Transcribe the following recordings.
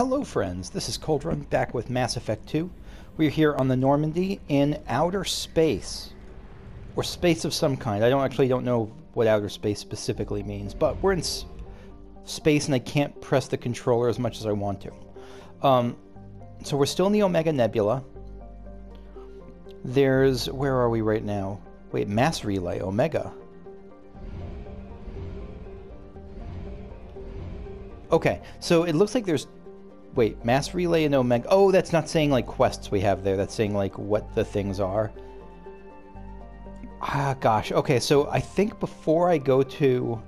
Hello friends, this is Coldrun back with Mass Effect 2. We're here on the Normandy in outer space. Or space of some kind. I don't know what outer space specifically means, but we're in space and I can't press the controller as much as I want to. So we're still in the Omega Nebula. Where are we right now? Wait, Mass Relay, Omega. Okay, so it looks like there's... Wait, Mass Relay and Omega... Oh, that's not saying, like, quests we have there. That's saying, like, what the things are. Ah, gosh. Okay, so I think before I go to...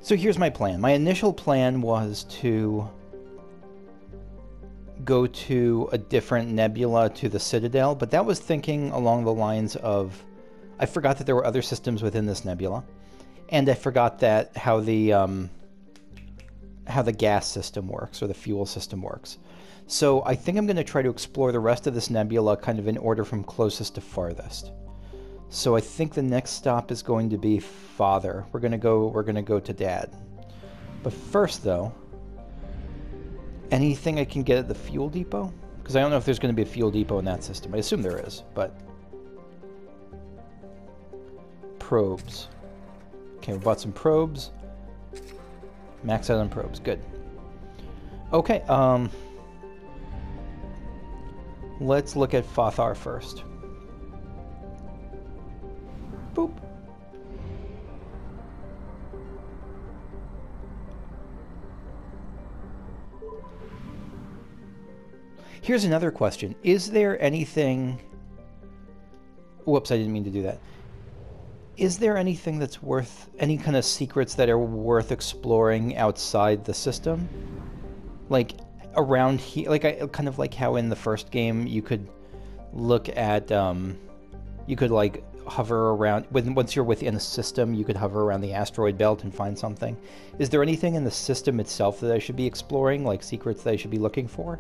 So here's my plan. My initial plan was to go to a different nebula to the Citadel, but that was thinking along the lines of... I forgot that there were other systems within this nebula, and I forgot that how the gas system works, or the fuel system works. So I think I'm going to try to explore the rest of this nebula kind of in order from closest to farthest. So I think the next stop is going to be Father. We're going to go to Dad. But first though, anything I can get at the fuel depot? Because I don't know if there's going to be a fuel depot in that system. I assume there is, but... Probes. Okay, we bought some probes. Max out on probes. Good. Okay, let's look at Fathar first. Boop. Here's another question. Is there anything... Whoops, I didn't mean to do that. Is there anything that's worth... Any kind of secrets that are worth exploring outside the system? Like, around here... Like, kind of like how in the first game you could look at... you could, like, hover around... Once you're within a system, you could hover around the asteroid belt and find something. Is there anything in the system itself that I should be exploring? Like, secrets that I should be looking for?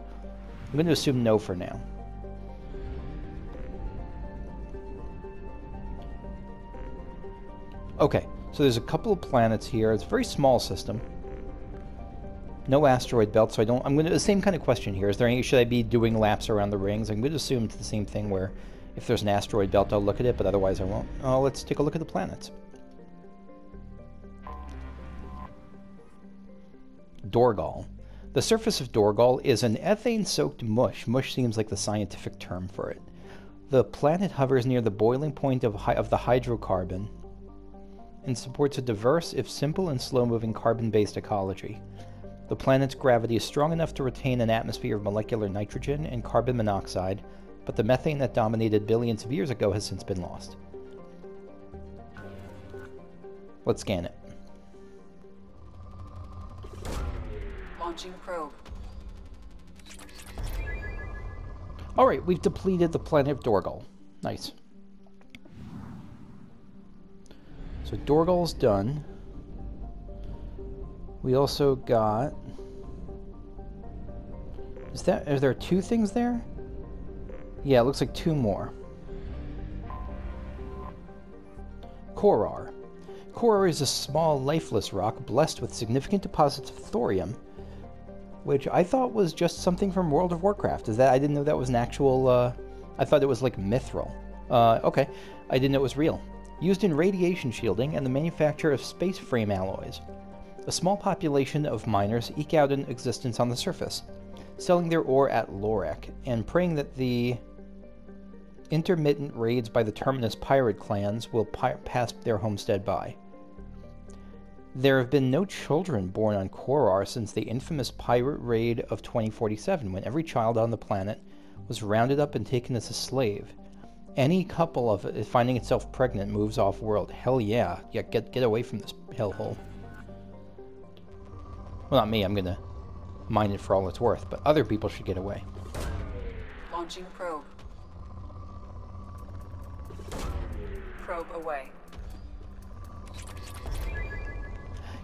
I'm going to assume no for now. Okay, so there's a couple of planets here. It's a very small system. No asteroid belt, so I'm going to... The same kind of question here. Is there any... Should I be doing laps around the rings? I'm going to assume it's the same thing where if there's an asteroid belt, I'll look at it, but otherwise I won't. Oh, let's take a look at the planets. Dorgal. The surface of Dorgal is an ethane-soaked mush. Mush seems like the scientific term for it. The planet hovers near the boiling point of the hydrocarbon and supports a diverse, if simple and slow-moving carbon-based ecology. The planet's gravity is strong enough to retain an atmosphere of molecular nitrogen and carbon monoxide, but the methane that dominated billions of years ago has since been lost. Let's scan it. Launching probe. Alright, we've depleted the planet of Dorgal. Nice. So Dorgal's done. We also got... Are there two things there? Yeah, it looks like two more. Korar. Korar is a small, lifeless rock blessed with significant deposits of thorium, which I thought was just something from World of Warcraft. I didn't know that was an actual... I thought it was like mithril. Okay, I didn't know it was real. Used in radiation shielding and the manufacture of space frame alloys. A small population of miners eke out an existence on the surface, selling their ore at Lorek, and praying that the intermittent raids by the Terminus pirate clans will pass their homestead by. There have been no children born on Korar since the infamous pirate raid of 2047, when every child on the planet was rounded up and taken as a slave. Any couple of it finding itself pregnant moves off-world. Hell yeah. Yeah, get away from this hellhole. Well, not me. I'm gonna mine it for all it's worth, but other people should get away. Launching probe. Probe away.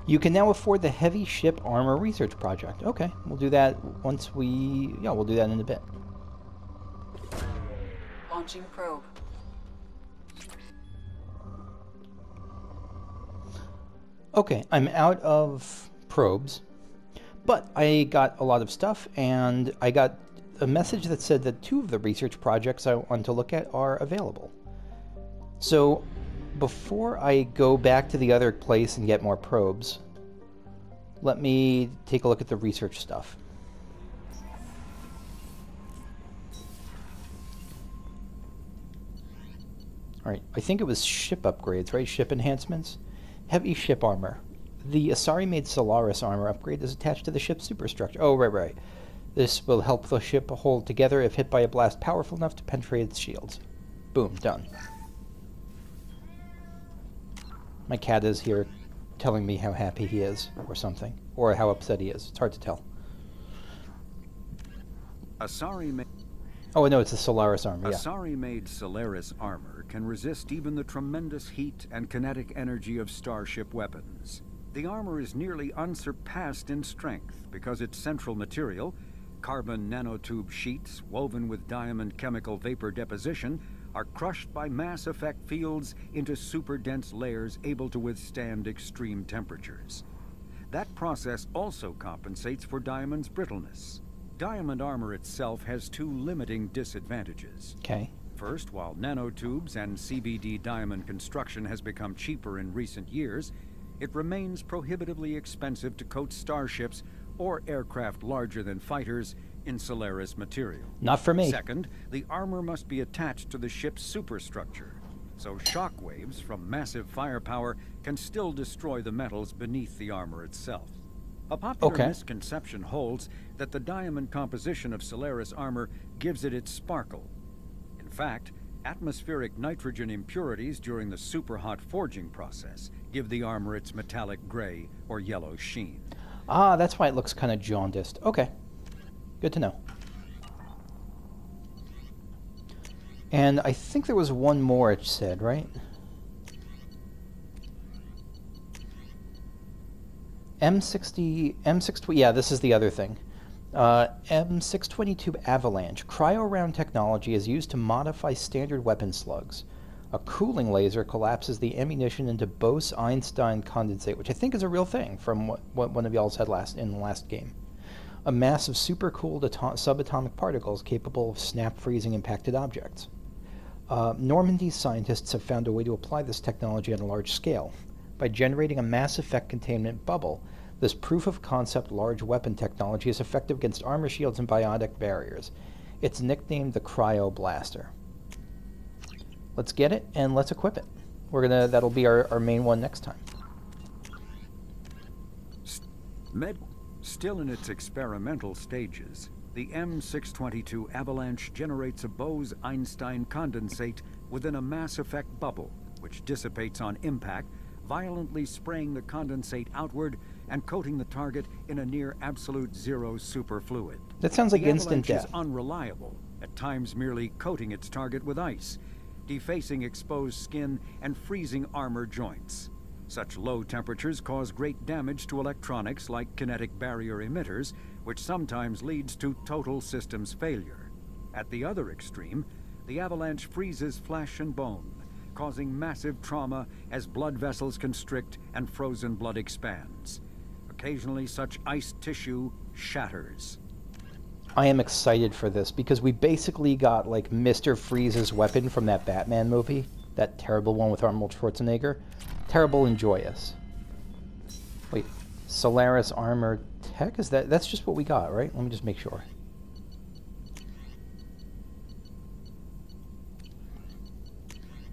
You can now afford the Heavy Ship Armor Research Project. Okay, we'll do that once we... Yeah, we'll do that in a bit. Launching probe. Okay, I'm out of probes, But I got a lot of stuff, and I got a message that said that 2 of the research projects I want to look at are available. So before I go back to the other place and get more probes, let me take a look at the research stuff. Alright, I think it was ship upgrades, right? Ship enhancements? Heavy ship armor. The Asari-made Solaris armor upgrade is attached to the ship's superstructure. Oh, right. This will help the ship hold together if hit by a blast powerful enough to penetrate its shields. Boom, done. My cat is here telling me how happy he is, or something. Or how upset he is. It's hard to tell. Oh, no, it's the Solaris armor, yeah. Asari-made Solaris armor can resist even the tremendous heat and kinetic energy of starship weapons. The armor is nearly unsurpassed in strength because its central material, carbon nanotube sheets woven with diamond chemical vapor deposition, are crushed by mass effect fields into super dense layers able to withstand extreme temperatures. That process also compensates for diamond's brittleness. Diamond armor itself has 2 limiting disadvantages. Okay. First, while nanotubes and CVD diamond construction has become cheaper in recent years, it remains prohibitively expensive to coat starships or aircraft larger than fighters in Solaris material. Not for me. Second, the armor must be attached to the ship's superstructure, so shockwaves from massive firepower can still destroy the metals beneath the armor itself. A popular misconception holds that the diamond composition of Solaris armor gives it its sparkle. In fact, atmospheric nitrogen impurities during the superhot forging process give the armor its metallic gray or yellow sheen. Ah, that's why it looks kind of jaundiced. Okay. Good to know. And I think there was one more it said, right? M620, yeah, this is the other thing. M622 Avalanche. Cryo-round technology is used to modify standard weapon slugs. A cooling laser collapses the ammunition into Bose-Einstein condensate, which I think is a real thing from what one of y'all said in the last game. A mass of supercooled subatomic particles capable of snap-freezing impacted objects. Normandy's scientists have found a way to apply this technology on a large scale. By generating a mass effect containment bubble, this proof-of-concept large weapon technology is effective against armor shields and biotic barriers. It's nicknamed the Cryo Blaster. Let's get it and let's equip it. That'll be our main one next time. Still in its experimental stages, the M622 Avalanche generates a Bose-Einstein condensate within a mass effect bubble, which dissipates on impact, violently spraying the condensate outward and coating the target in a near absolute zero superfluid. That sounds like instant death. The Avalanche is unreliable, at times merely coating its target with ice, defacing exposed skin and freezing armor joints. Such low temperatures cause great damage to electronics like kinetic barrier emitters, which sometimes leads to total systems failure. At the other extreme, the Avalanche freezes flesh and bone, causing massive trauma as blood vessels constrict and frozen blood expands. Occasionally, such iced tissue shatters. I am excited for this because we basically got like Mr. Freeze's weapon from that Batman movie, that terrible one with Arnold Schwarzenegger. Terrible and joyous. Wait, Solaris armor tech? That's just what we got, right? Let me just make sure.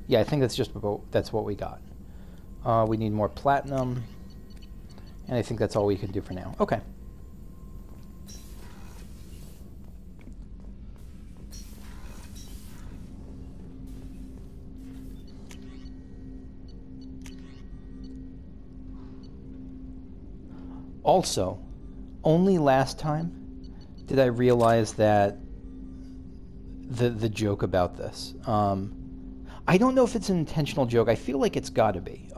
Yeah, I think that's what we got. We need more platinum, and I think that's all we can do for now. Okay. Also, only last time did I realize that the joke about this. I don't know if it's an intentional joke. I feel like it's got to be.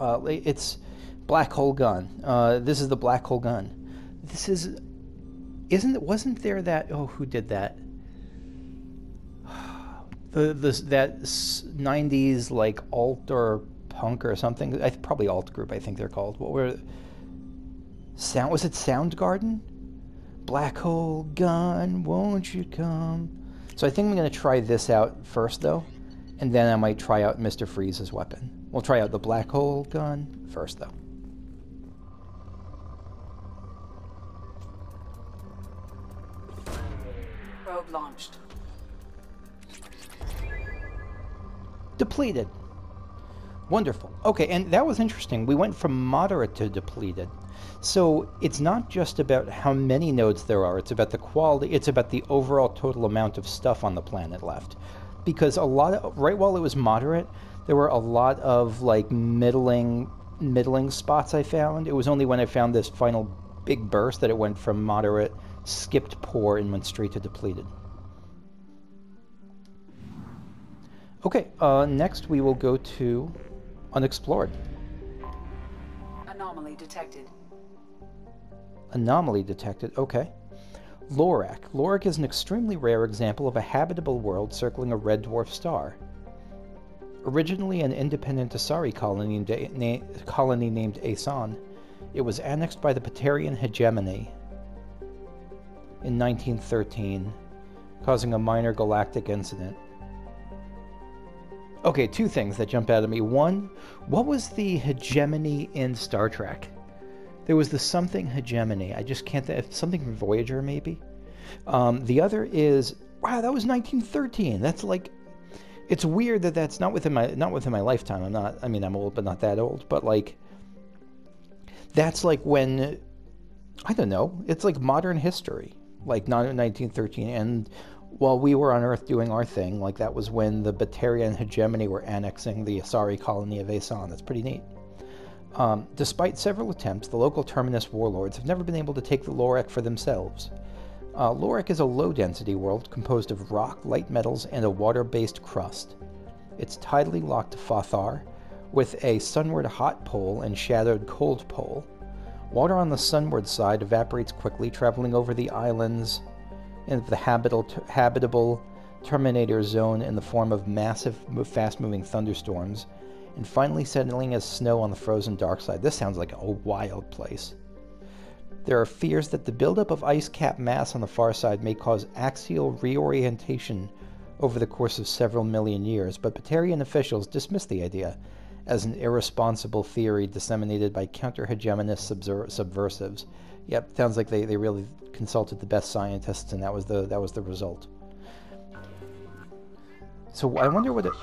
It's black hole gun. This is the black hole gun. This is... Wasn't there that... Oh, who did that? That 90s, like, alt or punk or something. Probably alt group, I think they're called. What were... Was it Soundgarden? Black hole gun, won't you come? So I think I'm going to try this out first, though, and then I might try out Mr. Freeze's weapon. We'll try out the black hole gun first, though. Probe launched. Depleted. Wonderful. Okay, and that was interesting. We went from moderate to depleted. So it's not just about how many nodes there are, it's about the quality, it's about the overall total amount of stuff on the planet left. Because right while it was moderate, there were a lot of like middling spots I found. It was only when I found this final big burst that it went from moderate, skipped poor, and went straight to depleted. Okay, next we will go to Unexplored. Anomaly detected. Anomaly detected, okay. Lorek. Lorek is an extremely rare example of a habitable world circling a red dwarf star. Originally an independent Asari colony named Asan, it was annexed by the Patarian hegemony in 1913, causing a minor galactic incident. Okay, two things that jump out at me. One, what was the hegemony in Star Trek? There was the something hegemony. I just can't think. Something from Voyager, maybe? The other is, wow, that was 1913. That's like, it's weird that that's not within my lifetime. I'm old, but not that old. But like, that's like when, I don't know, it's like modern history. Like, not in 1913. And while we were on Earth doing our thing, like that was when the Batarian hegemony were annexing the Asari colony of Asan. That's pretty neat. Despite several attempts, the local Terminus warlords have never been able to take the Lorek for themselves. Lorek is a low-density world composed of rock, light metals, and a water-based crust. It's tidally locked to Fathar, with a sunward hot pole and shadowed cold pole. Water on the sunward side evaporates quickly, traveling over the islands in the habitable Terminator zone in the form of massive, fast-moving thunderstorms, and finally settling as snow on the frozen dark side. This sounds like a wild place. There are fears that the buildup of ice cap mass on the far side may cause axial reorientation over the course of several million years, but Batarian officials dismiss the idea as an irresponsible theory disseminated by counter-hegemonist subversives. Yep, sounds like they really consulted the best scientists, and that was the result. So I wonder what it...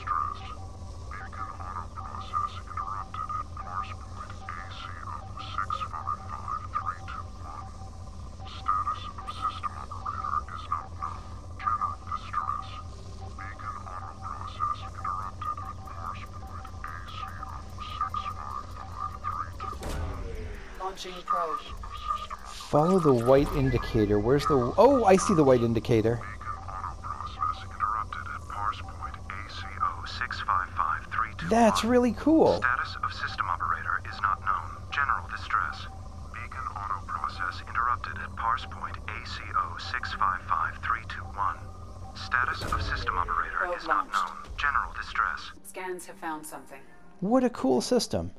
Launching probe. Follow the white indicator. Where's the... Oh, I see the white indicator. That's really cool. Status of system operator is not known. General distress. Beacon auto process interrupted at parse point ACO 655321. Status of system operator is not known. General distress. Scans have found something. What a cool system.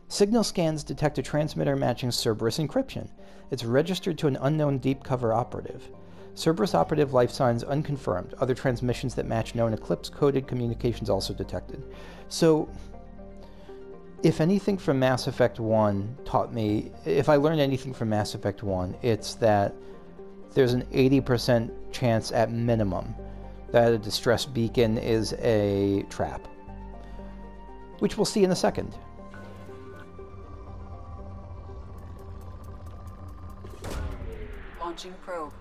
Signal scans detect a transmitter matching Cerberus encryption. It's registered to an unknown deep cover operative. Cerberus operative life signs unconfirmed. Other transmissions that match known Eclipse-coded communications also detected. So, if anything from Mass Effect 1 taught me... If I learned anything from Mass Effect 1, it's that there's an 80% chance at minimum that a distress beacon is a trap. Which we'll see in a second. Launching probe.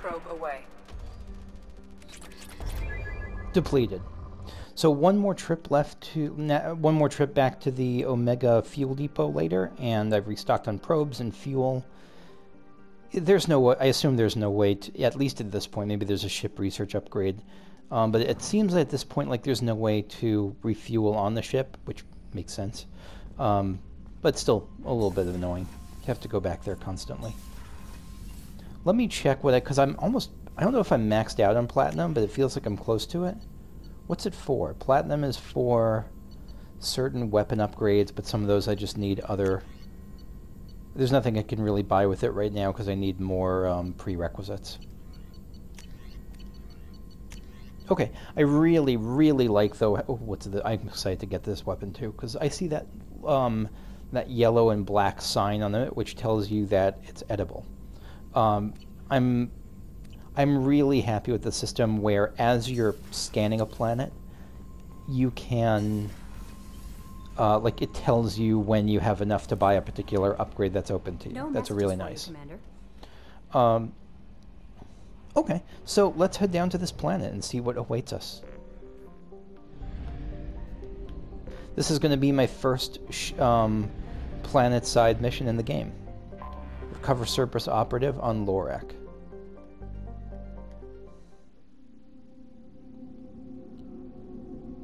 Probe away. Depleted. So one more trip back to the Omega fuel depot later, and I've restocked on probes and fuel. There's no way, I assume there's no way to, at least at this point, maybe there's a ship research upgrade, but it seems at this point like there's no way to refuel on the ship, which makes sense, but still a little bit annoying. You have to go back there constantly. Let me check what because I don't know if I'm maxed out on platinum, but it feels like I'm close to it. What's it for? Platinum is for certain weapon upgrades, but some of those I just need other... There's nothing I can really buy with it right now because I need more prerequisites. Okay, I really, really like though. Oh, I'm excited to get this weapon too because I see that that yellow and black sign on it, which tells you that it's edible. I'm really happy with the system where, as you're scanning a planet, you can like it tells you when you have enough to buy a particular upgrade that's open to you. No That's really messages for nice. you, Commander. Okay, so let's head down to this planet and see what awaits us. This is going to be my first planet-side mission in the game. Recover Cerberus operative on Lorek.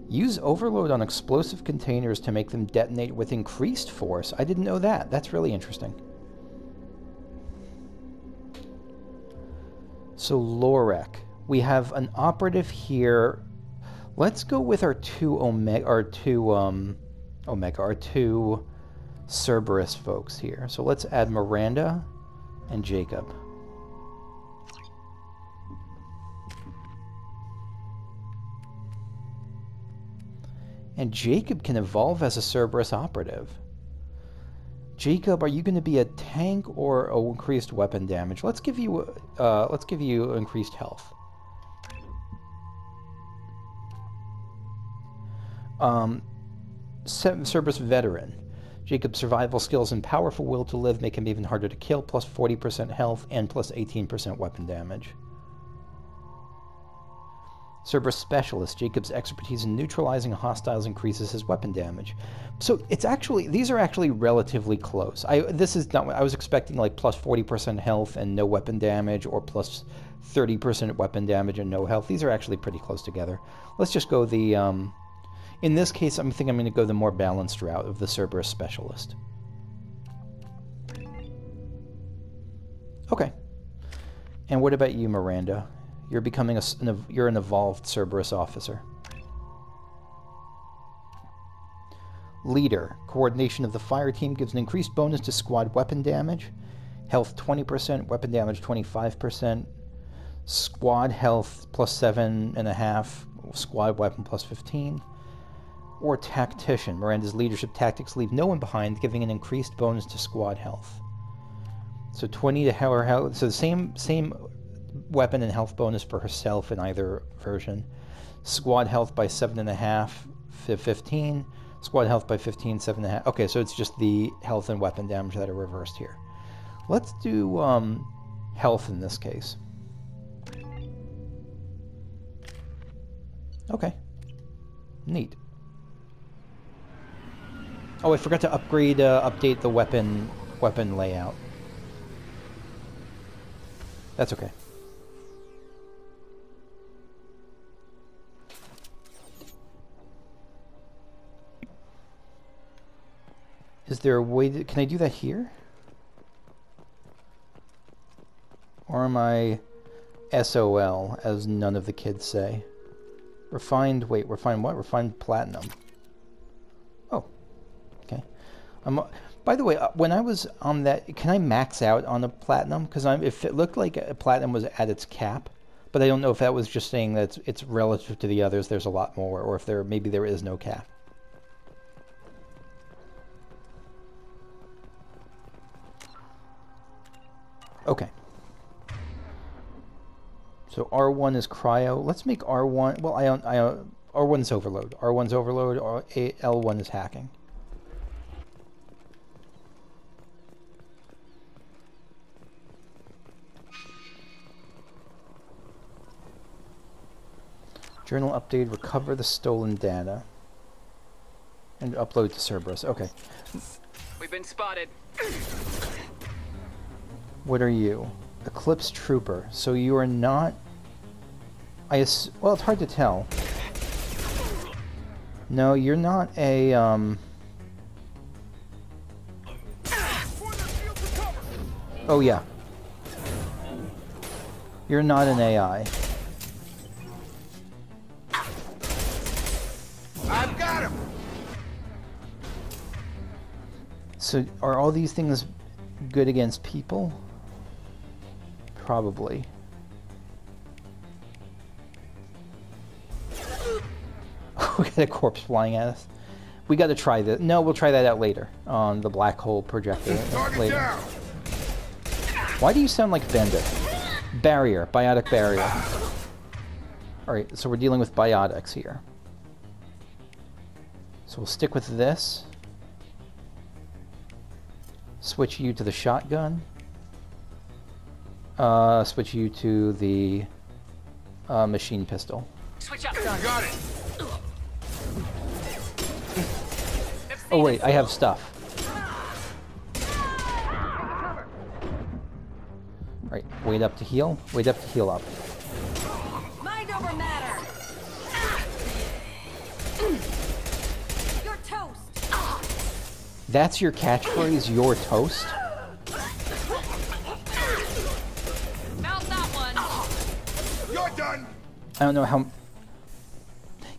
Use overload on explosive containers to make them detonate with increased force. I didn't know that. That's really interesting. So Lorek, we have an operative here. Let's go with our two Cerberus folks here. So let's add Miranda and Jacob. And Jacob can evolve as a Cerberus operative. Jacob, are you going to be a tank or a increased weapon damage? Let's give you increased health. Cerberus veteran. Jacob's survival skills and powerful will to live make him even harder to kill, plus 40% health and plus 18% weapon damage. Cerberus specialist. Jacob's expertise in neutralizing hostiles increases his weapon damage. So these are actually relatively close. This is not what I was expecting, like plus 40% health and no weapon damage, or plus 30% weapon damage and no health. These are actually pretty close together. Let's just go the in this case, I'm going to go the more balanced route of the Cerberus specialist. Okay. And what about you, Miranda? You're becoming you're an evolved Cerberus officer. Leader. Coordination of the fire team gives an increased bonus to squad weapon damage. Health 20%, weapon damage 25%. Squad health plus 7.5, squad weapon plus 15. Or Tactician. Miranda's leadership tactics leave no one behind, giving an increased bonus to squad health. So 20 to her health. So the same weapon and health bonus for herself in either version. Squad health by 7.5 to 15. Squad health by 15, 7.5. Okay, so it's just the health and weapon damage that are reversed here. Let's do health in this case. Okay. Neat. Oh, I forgot to update the weapon layout. That's okay. Is there a way that... Can I do that here? Or am I SOL, as none of the kids say? Refined... Wait, refined what? Refined platinum. Oh. Okay. By the way, when I was on that... Can I max out on a platinum? Because if it looked like a platinum was at its cap, but I don't know if that was just saying that it's relative to the others, there's a lot more, or if maybe there is no cap. Okay. So R1 is cryo. Let's make R1... Well, R1 is overload. R1's overload, or L1 is hacking. Journal update, recover the stolen data. And upload to Cerberus. Okay. We've been spotted. What are you? Eclipse Trooper. So you are not... well, it's hard to tell. No, you're not a, Oh, yeah. You're not an AI. I've got him. So are all these things Good against people? Probably. We got a corpse flying at us. We got to try this. No, we'll try that out later on the black hole projector later. Why do you sound like Bender? Barrier, biotic barrier. Alright, so we're dealing with biotics here. So we'll stick with this. Switch you to the shotgun. Switch you to the machine pistol. Switch up. Got it. Oh wait, I have stuff. Right, wait up to heal. Wait up to heal up. Mind over matter. You're toast. That's your catchphrase, your toast? Mount that one. You're done. I don't know how...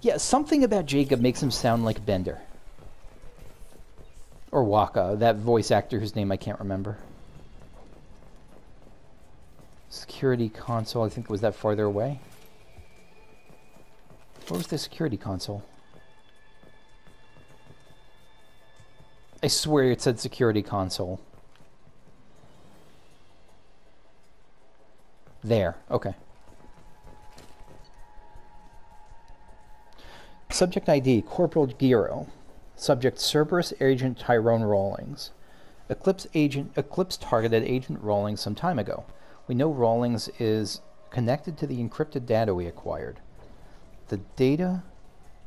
Yeah, something about Jacob makes him sound like Bender. Or Waka, that voice actor whose name I can't remember. Security console, I think was that farther away? Where was the security console? I swear it said security console. There, okay. Subject ID, Corporal Giro. Subject Cerberus Agent Tyrone Rawlings. Eclipse targeted Agent Rawlings some time ago. We know Rawlings is connected to the encrypted data we acquired. The data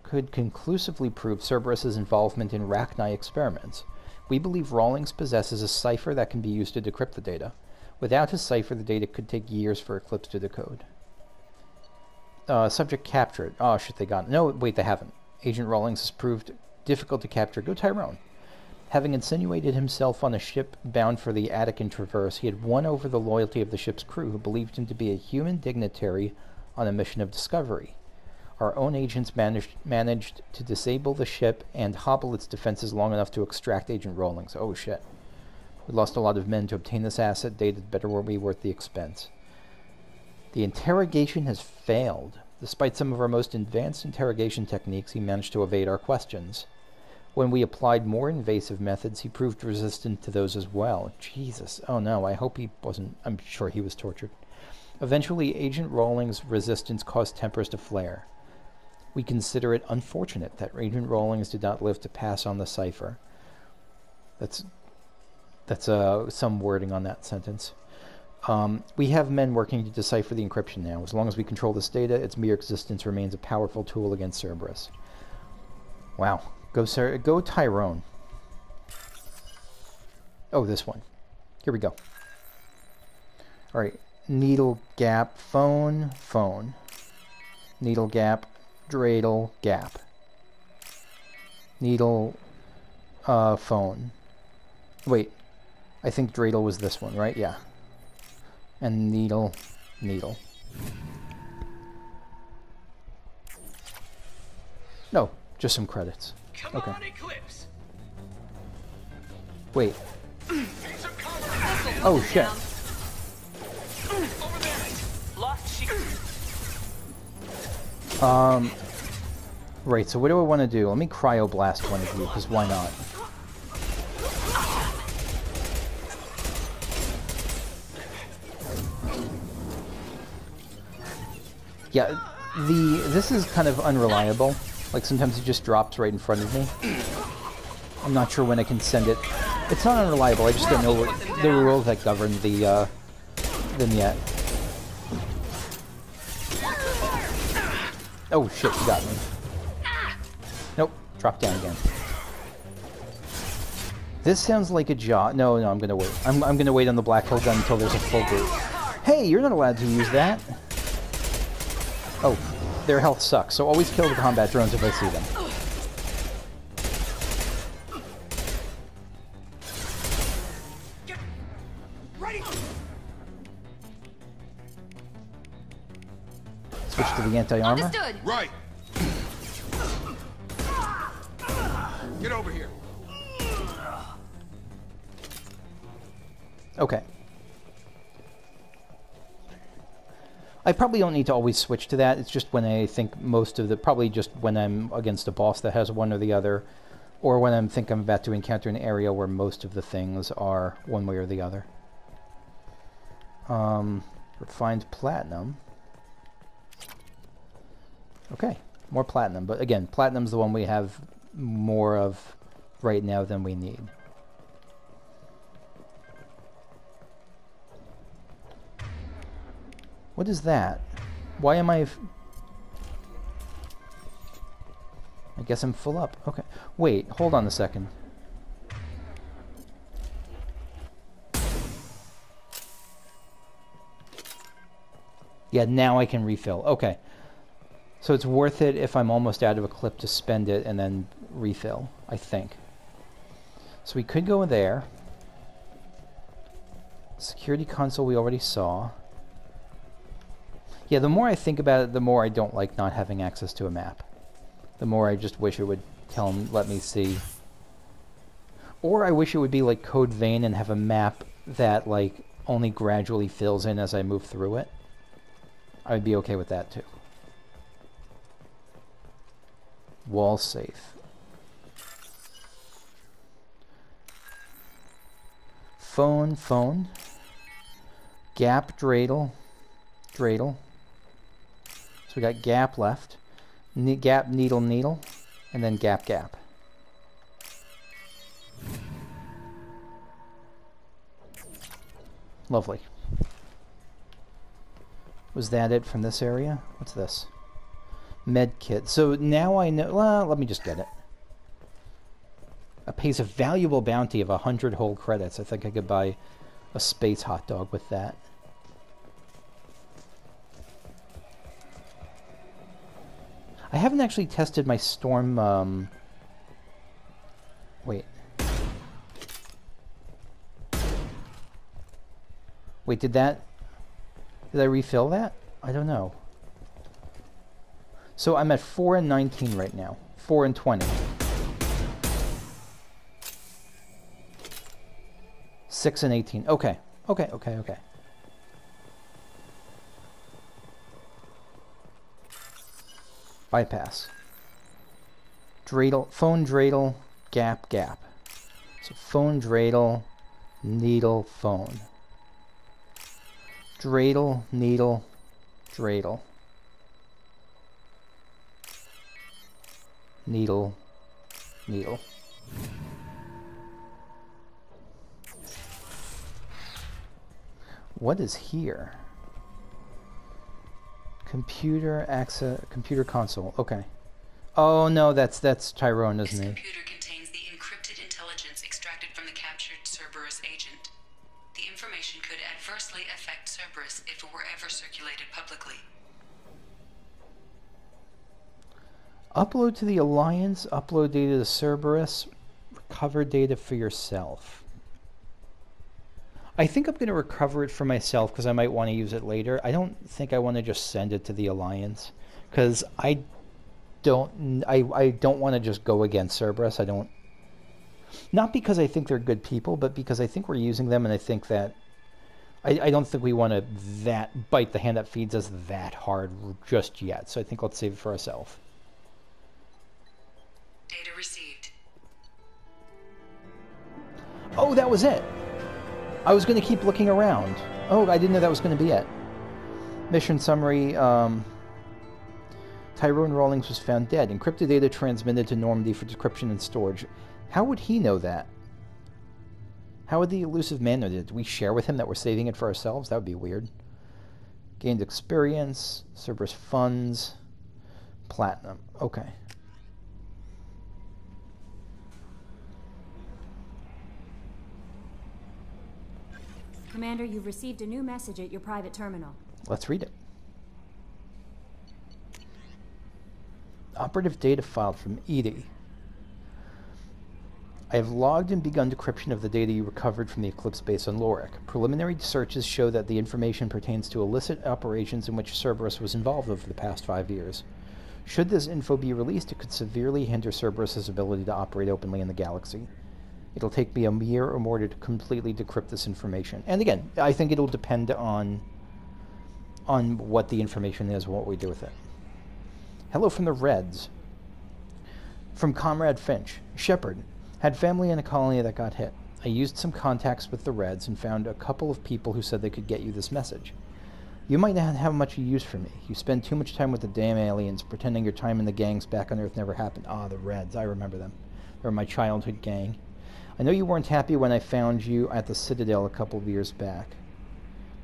could conclusively prove Cerberus's involvement in Rachni experiments. We believe Rawlings possesses a cipher that can be used to decrypt the data. Without his cipher, the data could take years for Eclipse to decode. Subject captured. Oh shit, they got it. No, wait, they haven't. Agent Rawlings has proved difficult to capture. Go Tyrone. Having insinuated himself on a ship bound for the Attican Traverse, he had won over the loyalty of the ship's crew, who believed him to be a human dignitary on a mission of discovery. Our own agents managed to disable the ship and hobble its defenses long enough to extract Agent Rawlings. Oh shit. We lost a lot of men to obtain this asset. Data better be worth the expense. The interrogation has failed. Despite some of our most advanced interrogation techniques, he managed to evade our questions. When we applied more invasive methods, he proved resistant to those as well. Jesus. Oh no, I hope he wasn't... I'm sure he was tortured. Eventually, Agent Rawlings' resistance caused tempers to flare. We consider it unfortunate that Agent Rawlings did not live to pass on the cipher. That's some wording on that sentence. We have men working to decipher the encryption now. As long as we control this data, its mere existence remains a powerful tool against Cerberus. Wow. Go Tyrone. Oh, this one. Here we go. Alright. Needle, gap, phone, phone. Needle, gap, dreidel, gap. Needle, phone. Wait. I think dreidel was this one, right? Yeah. And needle, needle. No, just some credits. Come okay. on, Eclipse. Wait. Oh shit. Over there. Lost sheep. Right, so what do I want to do? Let me cryoblast one of you, because why not? Yeah, this is kind of unreliable. Like, sometimes it just drops right in front of me. I'm not sure when I can send it. It's not unreliable, I just don't know the rules that govern them yet. Oh shit, you got me. Nope, drop down again. This sounds like a job. No, I'm gonna wait. I'm gonna wait on the black hole gun until there's a full group. Hey, you're not allowed to use that. Oh, their health sucks, so always kill the combat drones if I see them. Get ready. Switch to the anti-armor. Understood. Right. Get over here. Okay. I probably don't need to always switch to that. It's just when I think most of the... Probably just when I'm against a boss that has one or the other. Or when I'm about to encounter an area where most of the things are one way or the other. Refined platinum. Okay, more platinum. But again, platinum's the one we have more of right now than we need. What is that? Why am I guess I'm full up. Okay. Wait, hold on a second. Yeah, now I can refill. Okay. So it's worth it if I'm almost out of a clip to spend it and then refill, I think. So we could go there. Security console we already saw. Yeah, the more I think about it, the more I don't like not having access to a map. The more I just wish it would let me see. Or I wish it would be like Code Vein and have a map that like only gradually fills in as I move through it. I'd be okay with that too. Wall safe. Phone. Gap, dreidel. So we got gap left. Gap, needle. And then gap. Lovely. Was that it from this area? What's this? Med kit. So now I know... Well, let me just get it. It pays a valuable bounty of 100 whole credits. I think I could buy a space hot dog with that. I haven't actually tested my storm... Wait. Wait, did I refill that? I don't know. So I'm at 4 and 19 right now. 4 and 20. 6 and 18. Okay. Bypass. Dreidel, phone dreidel, gap. So phone dreidel, needle, phone. Dreidel, needle, dreidel. Needle. What is here? Computer access, computer console. Okay. Oh no, that's Tyrone, isn't it? This computer contains the encrypted intelligence extracted from the captured Cerberus agent. The information could adversely affect Cerberus if it were ever circulated publicly. Upload to the Alliance, upload data to Cerberus, recover data for yourself. I think I'm going to recover it for myself because I might want to use it later. I don't think I want to just send it to the Alliance because I don't want to just go against Cerberus. Not because I think they're good people, but because I think we're using them and I think that I don't think we want to bite the hand that feeds us that hard just yet. So I think let's save it for ourselves. Data received. Oh, that was it. I was going to keep looking around. Oh, I didn't know that was going to be it. Mission summary. Tyrone Rawlings was found dead. Encrypted data transmitted to Normandy for decryption and storage. How would he know that? How would the elusive man know that? Did we share with him that we're saving it for ourselves? That would be weird. Gained experience. Cerberus funds. Platinum. Okay. Commander, you've received a new message at your private terminal. Let's read it. Operative data filed from Edie. I have logged and begun decryption of the data you recovered from the Eclipse base on Lorek. Preliminary searches show that the information pertains to illicit operations in which Cerberus was involved over the past 5 years. Should this info be released, it could severely hinder Cerberus' ability to operate openly in the galaxy. It'll take me a year or more to completely decrypt this information. And again, I think it'll depend on what the information is and what we do with it. Hello from the Reds. From Comrade Finch. Shepard. Had family in a colony that got hit. I used some contacts with the Reds and found a couple of people who said they could get you this message. You might not have much use for me. You spend too much time with the damn aliens, pretending your time in the gangs back on Earth never happened. Ah, the Reds. I remember them. They were my childhood gang. I know you weren't happy when I found you at the Citadel a couple of years back.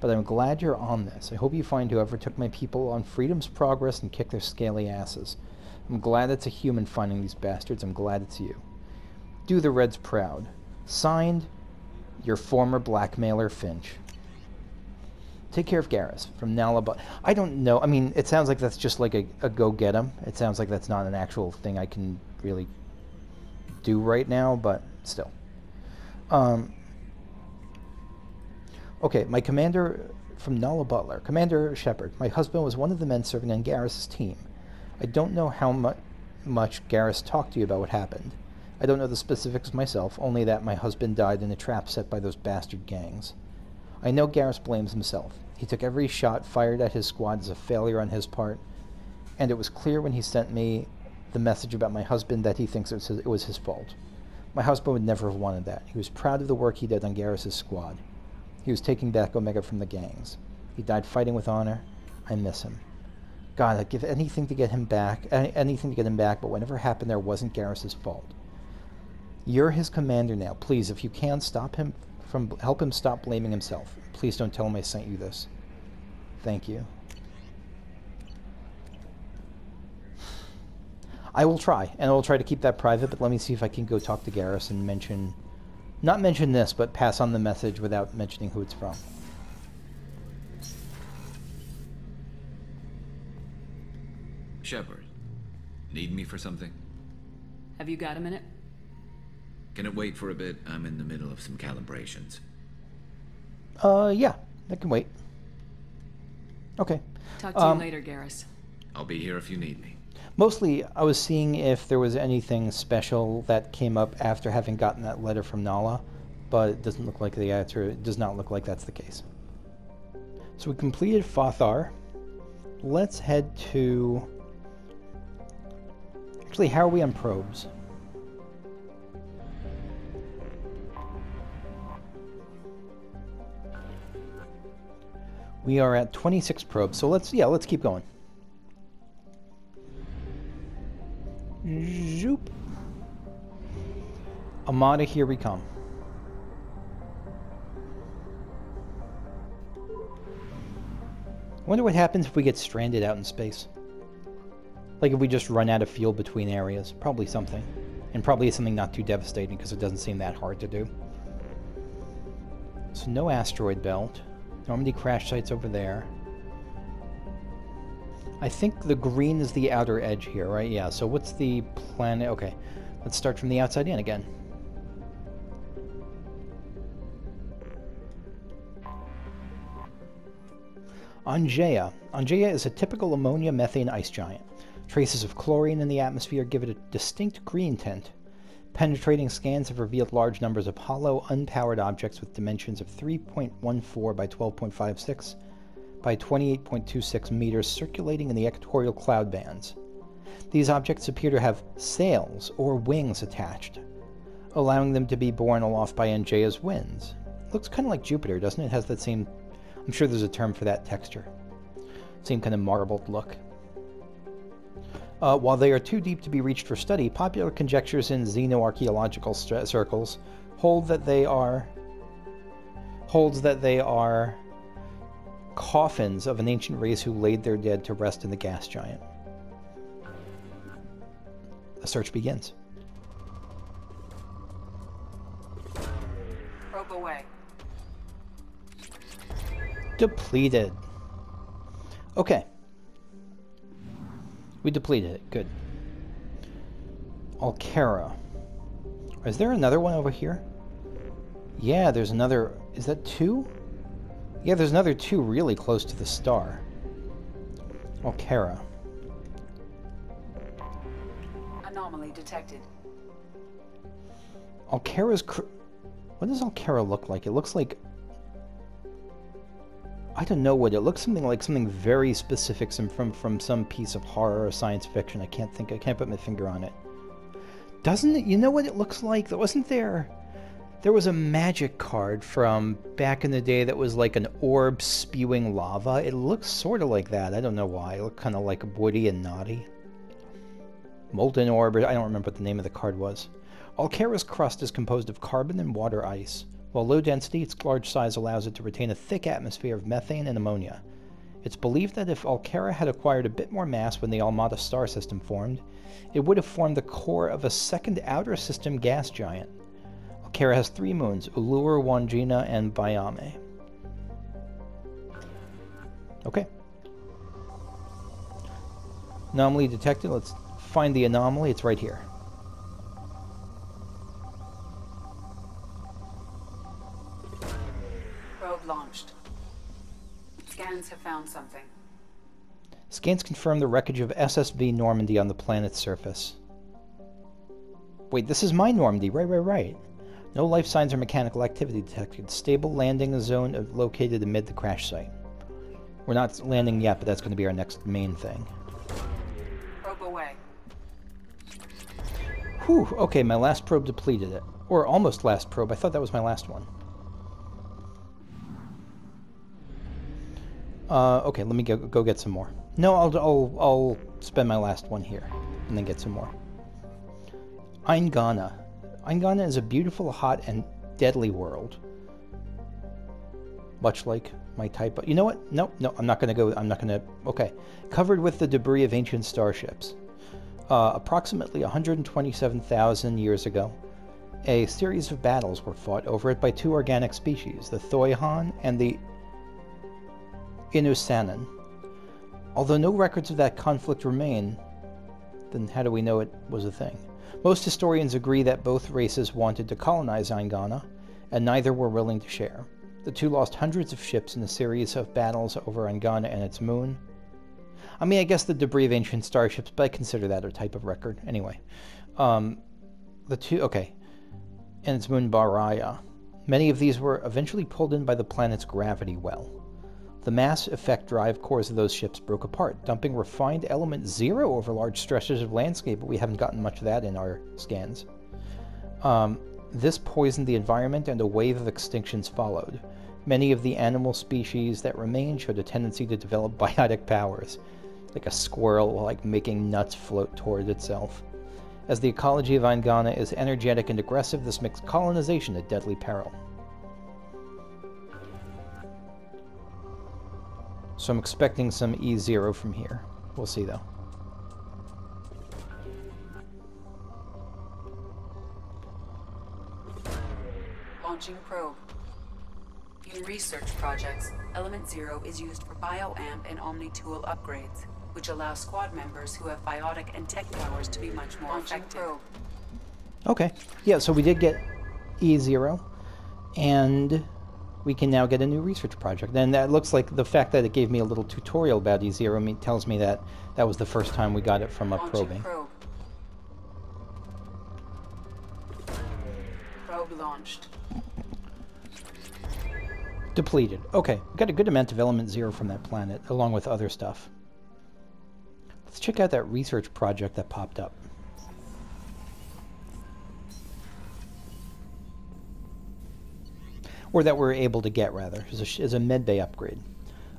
But I'm glad you're on this. I hope you find whoever took my people on Freedom's Progress and kick their scaly asses. I'm glad it's a human finding these bastards. I'm glad it's you. Do the Reds proud. Signed, your former blackmailer, Finch. Take care of Garrus. From Nalaba. I don't know. I mean, it sounds like that's just like a go get 'em. It sounds like that's not an actual thing I can really do right now, but still. Okay, my commander from Nala Butler. Commander Shepard. My husband was one of the men serving on Garrus' team. I don't know how much Garrus talked to you about what happened. I don't know the specifics myself, only that my husband died in a trap set by those bastard gangs. I know Garrus blames himself. He took every shot fired at his squad as a failure on his part, and it was clear when he sent me the message about my husband that he thinks it was his fault. My husband would never have wanted that. He was proud of the work he did on Garrus' squad. He was taking back Omega from the gangs. He died fighting with honor. I miss him. God, I'd give anything to get him back, but whatever happened there wasn't Garrus' fault. You're his commander now. Please, if you can, help him stop blaming himself. Please don't tell him I sent you this. Thank you. I will try, and I will try to keep that private, but let me see if I can go talk to Garrus and not mention this, but pass on the message without mentioning who it's from. Shepard, need me for something? Have you got a minute? Can it wait for a bit? I'm in the middle of some calibrations. Yeah, that can wait. Okay. Talk to you later, Garrus. I'll be here if you need me. Mostly, I was seeing if there was anything special that came up after having gotten that letter from Nala, but it doesn't look like the answer. It does not look like that's the case. So we completed Fathar. Let's head to... Actually, how are we on probes? We are at 26 probes, so let's keep going. Zoop. Amada, here we come. I wonder what happens if we get stranded out in space. Like if we just run out of fuel between areas. Probably something. And probably something not too devastating because it doesn't seem that hard to do. So no asteroid belt. Normandy crash sites over there. I think the green is the outer edge here, right? Yeah, so what's the planet? Okay, let's start from the outside in again. Angea. Angea is a typical ammonia methane ice giant. Traces of chlorine in the atmosphere give it a distinct green tint. Penetrating scans have revealed large numbers of hollow, unpowered objects with dimensions of 3.14 by 12.56 by 28.26 meters circulating in the equatorial cloud bands. These objects appear to have sails or wings attached, allowing them to be borne aloft by Angea's winds. Looks kind of like Jupiter, doesn't it? It has that same... I'm sure there's a term for that texture. Same kind of marbled look. While they are too deep to be reached for study, popular conjectures in xenoarchaeological circles holds that they are coffins of an ancient race who laid their dead to rest in the gas giant. The search begins. Probe away. Depleted. Okay. We depleted it. Good. Alcara. Is there another one over here? Yeah, there's another... Is that two? Yeah, there's another two really close to the star. Alcara. Anomaly detected. Alkera's... What does Alkera look like? It looks like... I don't know what it looks like something very specific from some piece of horror or science fiction. I can't put my finger on it. Doesn't it? You know what it looks like? Wasn't there... There was a magic card from back in the day that was like an orb spewing lava. It looks sort of like that. I don't know why. It looked kind of like woody and knotty. Molten orb. I don't remember what the name of the card was. Alkera's crust is composed of carbon and water ice. While low density, its large size allows it to retain a thick atmosphere of methane and ammonia. It's believed that if Alkera had acquired a bit more mass when the Amada star system formed, it would have formed the core of a second outer system gas giant. Alkera has 3 moons, Ulur, Wangina, and Bayame. Okay. Anomaly detected. Let's find the anomaly. It's right here. Probe launched. Scans have found something. Scans confirm the wreckage of SSV Normandy on the planet's surface. Wait, this is my Normandy. Right. No life signs or mechanical activity detected. Stable landing zone located amid the crash site. We're not landing yet, but that's going to be our next main thing. Probe away. Whew, okay, my last probe depleted it. Or almost last probe. I thought that was my last one. Okay, let me go get some more. No, I'll spend my last one here, and then get some more. Eingana. Eingana is a beautiful, hot, and deadly world. Much like my type of... You know what? No, I'm not going to... Okay. Covered with the debris of ancient starships. Approximately 127,000 years ago, a series of battles were fought over it by 2 organic species, the Thoihan and the Inusanan. Although no records of that conflict remain, then how do we know it was a thing? Most historians agree that both races wanted to colonize Eingana, and neither were willing to share. The 2 lost hundreds of ships in a series of battles over Eingana and its moon. I mean, I guess the debris of ancient starships, but I consider that a type of record. Anyway. Okay. And its moon Baraya. Many of these were eventually pulled in by the planet's gravity well. The mass effect drive cores of those ships broke apart, dumping refined element 0 over large stretches of landscape, but we haven't gotten much of that in our scans. This poisoned the environment, and a wave of extinctions followed. Many of the animal species that remained showed a tendency to develop biotic powers, like a squirrel making nuts float toward itself. As the ecology of Eingana is energetic and aggressive, this makes colonization a deadly peril. So I'm expecting some E0 from here. We'll see, though. Launching probe. In research projects, Element 0 is used for bioamp and Omni-tool upgrades, which allow squad members who have biotic and tech powers to be much more effective. Probe. Okay. Yeah, so we did get E0, and we can now get a new research project. And that looks like the fact that it gave me a little tutorial about E0 tells me that that was the first time we got it from a probing. Probe. Probe launched. Depleted. Okay, we got a good amount of element 0 from that planet, along with other stuff. Let's check out that research project that popped up. Or that we're able to get, rather, as a medbay upgrade.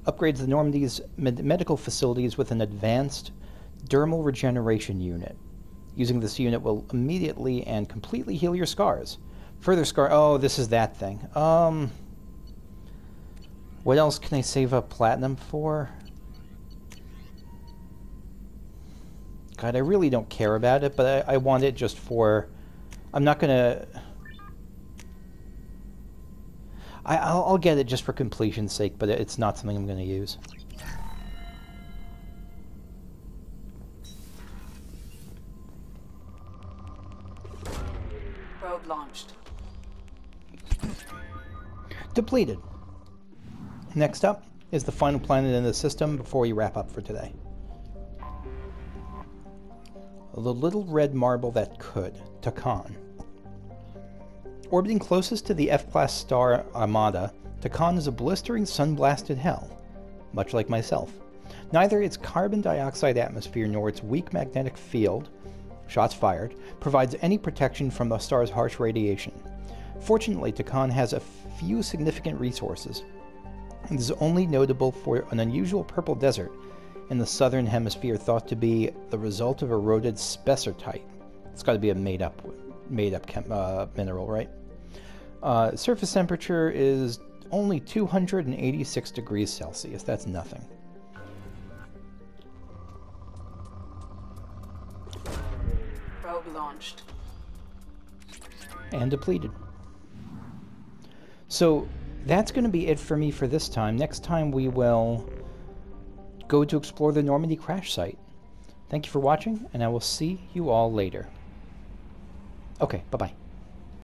Upgrades the Normandy's medical facilities with an advanced dermal regeneration unit. Using this unit will immediately and completely heal your scars. Further scar... Oh, this is that thing. What else can I save up platinum for? God, I really don't care about it, but I want it just for... I'm not gonna... I'll get it just for completion's sake, but it's not something I'm going to use. Probe launched. Depleted. Next up is the final planet in the system before we wrap up for today. The little red marble that could, Takan. Orbiting closest to the F-class star Amada, Takan is a blistering sun-blasted hell, much like myself. Neither its carbon dioxide atmosphere nor its weak magnetic field, shots fired, provides any protection from the star's harsh radiation. Fortunately, Takan has a few significant resources. It is only notable for an unusual purple desert in the southern hemisphere thought to be the result of eroded spessartite. It's got to be a made-up mineral, right? Surface temperature is only 286 degrees Celsius. That's nothing. Probe launched. And depleted. So that's going to be it for me for this time. Next time we will go to explore the Normandy crash site. Thank you for watching, and I will see you all later. Okay, bye-bye.